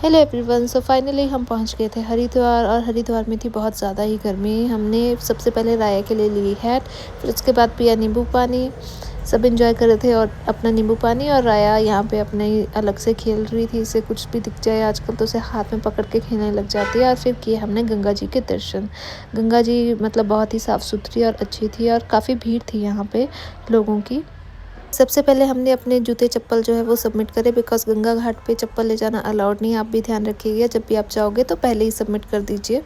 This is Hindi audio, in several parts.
Hello everyone. सो फाइनली हम पहुंच गए थे हरिद्वार, और हरिद्वार में थी बहुत ज़्यादा ही गर्मी। हमने सबसे पहले राया के लिए ली हैट, फिर उसके बाद पिया नींबू पानी। सब एंजॉय कर रहे थे और अपना नींबू पानी, और राया यहाँ पे अपने अलग से खेल रही थी। इसे कुछ भी दिख जाए आजकल तो उसे हाथ में पकड़ के खेलने लग जाती है। और फिर किए हमने गंगा जी के दर्शन। गंगा जी मतलब बहुत ही साफ़ सुथरी और अच्छी थी, और काफ़ी भीड़ थी यहाँ पे लोगों की। सबसे पहले हमने अपने जूते चप्पल जो है वो सबमिट करे, बिकॉज़ गंगा घाट पे चप्पल ले जाना अलाउड नहीं है। आप भी ध्यान रखिएगा, जब भी आप जाओगे तो पहले ही सबमिट कर दीजिए।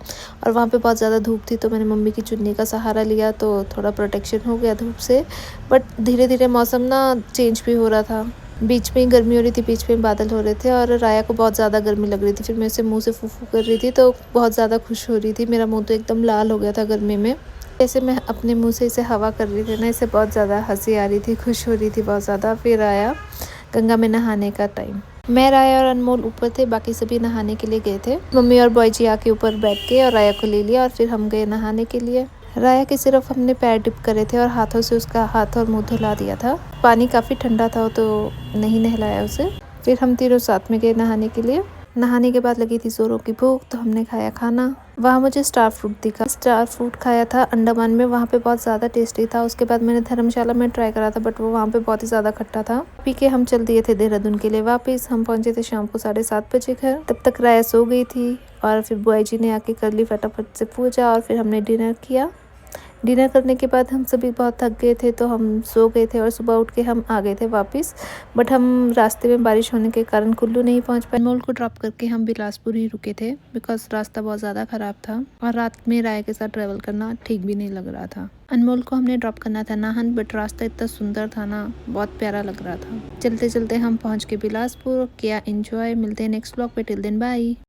और वहाँ पे बहुत ज़्यादा धूप थी, तो मैंने मम्मी की चुन्नी का सहारा लिया, तो थोड़ा प्रोटेक्शन हो गया धूप से। बट धीरे धीरे मौसम ना चेंज भी हो रहा था। बीच में गर्मी हो रही थी, बीच में बादल हो रहे थे, और राया को बहुत ज़्यादा गर्मी लग रही थी। फिर मैं उसे मुँह से फू-फू कर रही थी, तो बहुत ज़्यादा खुश हो रही थी। मेरा मुँह तो एकदम लाल हो गया था गर्मी में। जैसे मैं अपने मुँह से इसे हवा कर रही थी ना, इसे बहुत ज़्यादा हँसी आ रही थी, खुश हो रही थी बहुत ज़्यादा। फिर आया गंगा में नहाने का टाइम। मैं, राया और अनमोल ऊपर थे, बाकी सभी नहाने के लिए गए थे। मम्मी और बॉय जी आके ऊपर बैठ के और राया को ले लिया, और फिर हम गए नहाने के लिए। राया के सिर्फ हमने पैर डिप करे थे और हाथों से उसका हाथ और मुँह धुला दिया था। पानी काफ़ी ठंडा था तो नहीं नहलाया उसे। फिर हम तीनों साथ में गए नहाने के लिए। नहाने के बाद लगी थी जोरों की भूख, तो हमने खाया खाना। वहाँ मुझे स्टार फ्रूट दिखा। स्टार फ्रूट खाया था अंडमान में, वहाँ पे बहुत ज़्यादा टेस्टी था। उसके बाद मैंने धर्मशाला में ट्राई करा था, बट वो वहाँ पे बहुत ही ज़्यादा खट्टा था। पी के हम चल दिए थे देहरादून के लिए वापस। हम पहुँचे थे शाम को 7:30 बजे घर। तब तक राया सो गई थी, और फिर बुआ जी ने आके कर ली फटाफट से पूजा, और फिर हमने डिनर किया। डिनर करने के बाद हम सभी बहुत थक गए थे, तो हम सो गए थे, और सुबह उठ के हम आ गए थे वापस। बट हम रास्ते में बारिश होने के कारण कुल्लू नहीं पहुंच पाए। अनमोल को ड्रॉप करके हम बिलासपुर ही रुके थे, बिकॉज रास्ता बहुत ज़्यादा ख़राब था, और रात में राय के साथ ट्रैवल करना ठीक भी नहीं लग रहा था। अनमोल को हमने ड्रॉप करना था नाहन, बट रास्ता इतना सुंदर था ना, बहुत प्यारा लग रहा था। चलते चलते हम पहुँच के बिलासपुर किया एंजॉय। मिलते हैं नेक्स्ट ब्लॉग पे। Till then bye.